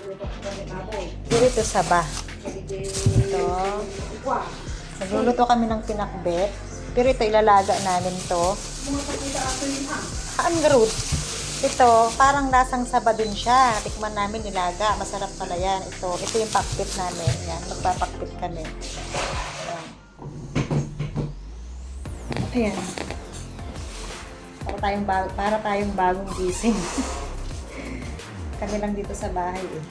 Dito ito saba. Ito. Nagluluto kami ng pinakbet. Pero ito, ilalaga namin to. Ang garut. Ito, parang lasang saba din siya. Tikman namin, nilaga. Masarap pala yan. Ito yung pakbet namin. Yan, magpapakbet kami. Ayan. Para tayong bagong gising. Kami lang dito sa bahay eh.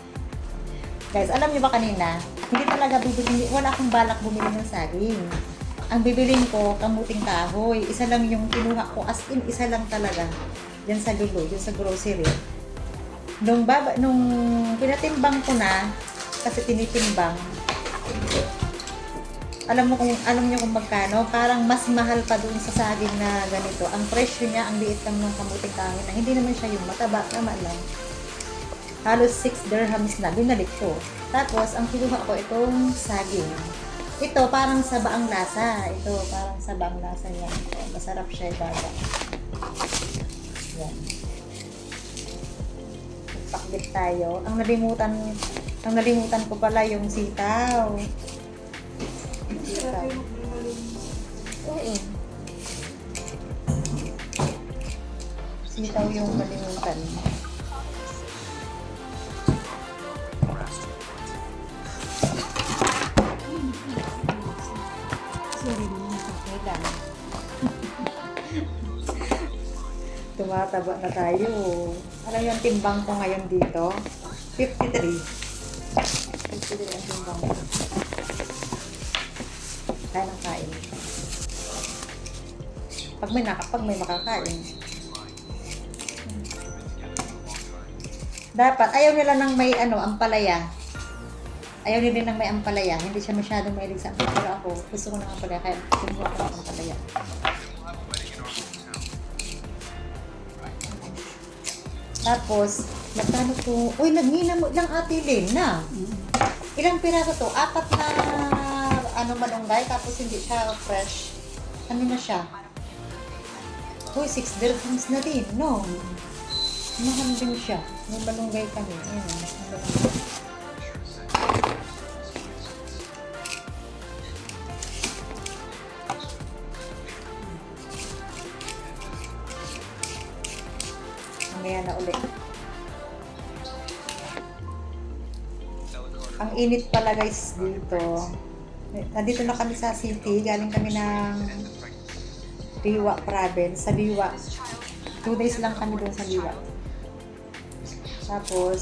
Guys, alam niyo ba kanina, hindi talaga wala akong balak bumili ng saging. Ang bibiling ko, kamuting kahoy. Isa lang yung kinuha ko, as in, isa lang talaga. Yan sa lulo, yan sa grocery. Nung pinatimbang ko na, kasi tinitimbang, alam niyo kung magkano, parang mas mahal pa dun sa saging na ganito. Ang presyo niya, ang liit lang ng kamuting kahoy na hindi naman siya yung mataba, naman lang. Halos 6 dirhams na, binalik ko. Tapos, ang kinuha ko itong saging. Ito, parang sabaang lasa. Ito, parang sabaang lasa niya. Masarap siya, baga. Yan. Pakbit tayo. Ang nalimutan ko pala yung sitaw. Sitaw. Oo. Sitaw yung nalimutan. Okay lang. Tumataba na tayo. Alam yung timbang ko ngayon dito? 53. 53 ang timbang ko. Kaya ng kain. Pag may makakain. Dapat, ayaw nila ng may ampalaya. Ayaw nila ng may ampalaya. Hindi siya masyadong mahilig sa ampalaya. Pero ako, gusto ko ng ampalaya. Kaya kumuha ko ng ampalaya. Tapos, magkano po? Uy, nagnina mo lang Ate Lena. Ilang piraso to? 4 na malunggay. Tapos hindi siya fresh. Ano na siya? Uy, 6 dirhams na din, no? Mahal din siya. May malunggay kami. Ayan, malunggay. Mamaya na ulit. Ang init pala guys dito. Nandito na kami sa city. Galing kami ng Liwa province. Sa Liwa. 2 days lang kami doon sa Liwa. Tapos,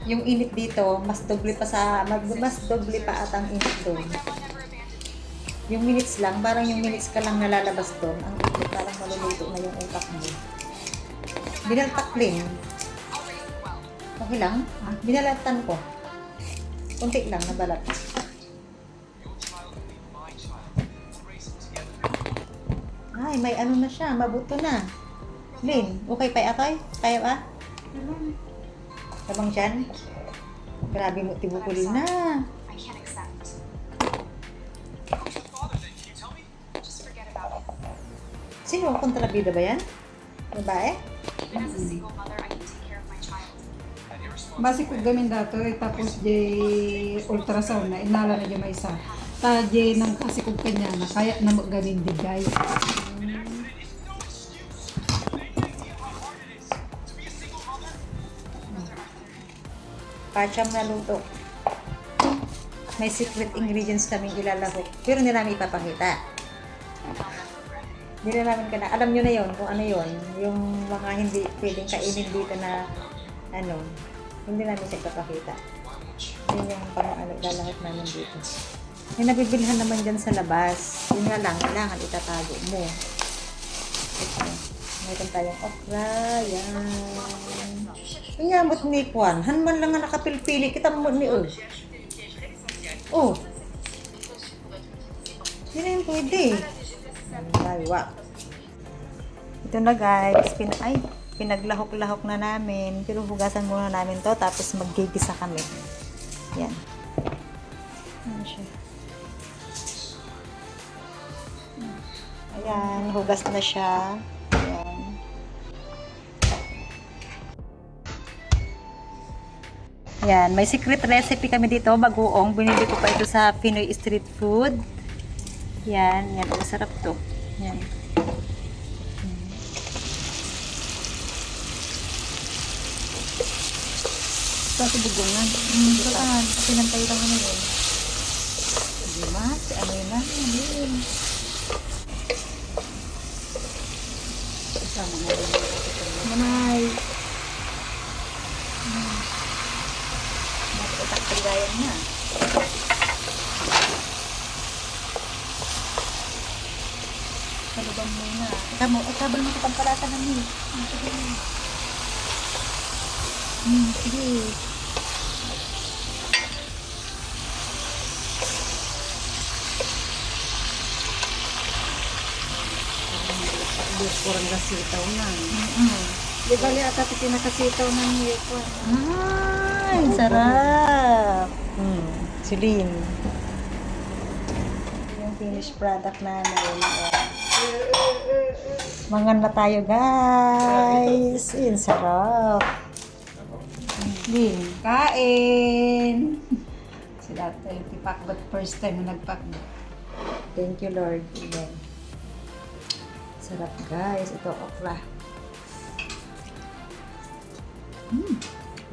yung init dito, mas doble pa atang init doon. Yung minutes lang, parang yung minutes ka lang nalalabas doon. Ang init, parang maluluto na yung utak mo. Binaltaklin. Okay lang? Binalatan ko. Kunti lang, nabalat. Ay, may ano na siya, mabuto na. Lin, okay pa atay? Kaya ba? Tabang siyan? Grabe mo, tibukuli na. Sino ang kontrabida ba yan? Babae? Basi ko gamin dato tapos di ultrasound na inala na di may isa. Ta di nang kasi ko kanya na kaya na maganin digay. Pacham na luto. May secret ingredients kaming ilalahok. Pero hindi namin ipapakita. Hindi na namin alam nyo na yon kung ano yon. Yung mga hindi pwedeng kainin dito na hindi namin siya ipapakita. Yun yung lalahok namin dito. May nabibilhan naman dyan sa labas. Yun nga lang, kailangan itatago mo. Ito. Meron tayong okra. Yan. Yung yamot ni Kwan. Hanman lang nga nakapilpili. Kita mo ni Oh. Hindi na yung pwede. Aywa. Ito na guys. Pinaglahok-lahok na namin. Pero hugasan muna namin to. Tapos maggigisa kami. Yan. Ano siya? Ayan. Hugas na siya. Ayan. Yan, may secret recipe kami dito, bagoong. Binili ko pa ito sa Pinoy Street Food. Yan, yan. Ang sarap to. Yan. Sa bugongan. Saan? Pinantay lang ano yun. Hindi mas, ano yun lang. Ano yun? Kasama nga yun. Manay. Nakapagdayan na. Kalubang mo na. Ikabal mo sa pampalata ng milk. Sige. Kurang gasitaw na. Di bali ata pinakasitaw ng yeko. Ay, sarap. Sulin. Yung finished product namin. Mangan na tayo, guys. Yun, sarap. Din. Kain! Sila tayo tipakbat first time na nagpakbat. Thank you, Lord. Amen. Sarap, guys. Ito, okra.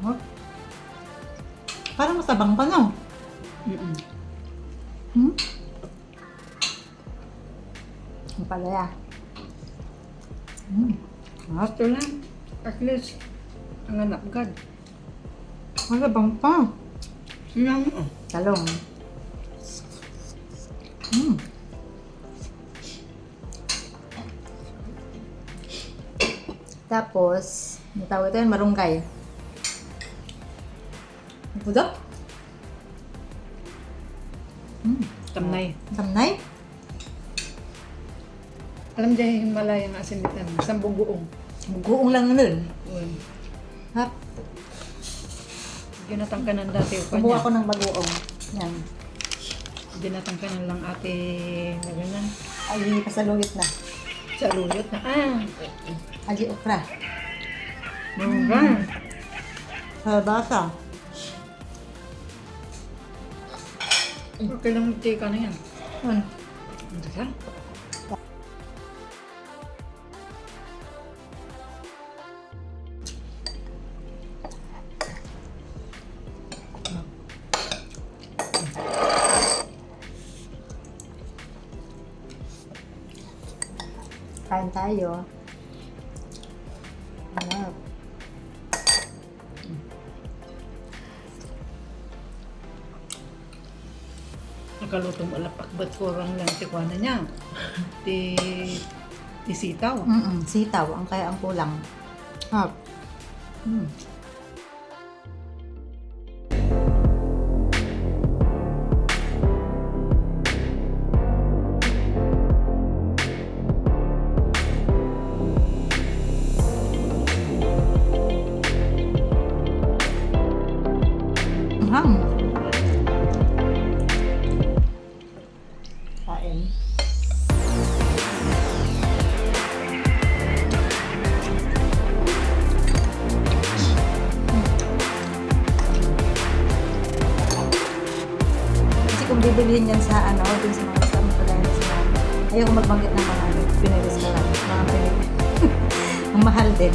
Oh. Parang matabang pa, no? Ang palaya. Ito lang. At least, ang anak God. Matabang pa. Yan. Talong. Tapos, ang tawag ito yun, marunggay. Budok? Tamnay. Tamnay? Alam dyan Himalayang asinitan. Sambong buong. Guong lang nun. Hap, Ginatangkanan dati o kumuha kanya. ko ng bagoong. Yan. Ginatangkanan lang ate na ganun. Ay, pasaluyot na. Sa luyot na. Aji okra. Halbasa. Okay lang magtika na yan. Yun. Ano ka? Kain tayo. Sarap. Nakalutong alapak ba't kurang lang tikwana niya? Ti sitaw. Sitaw, ang kaya ang kulang. Hap. Kain. Kasi kung bibilihin yan sa ano, dun sa mga restaurant pala na sila, ayaw ko magbanggit ng mga Pinoy restaurant, mga Pinoy. Ang mahal din.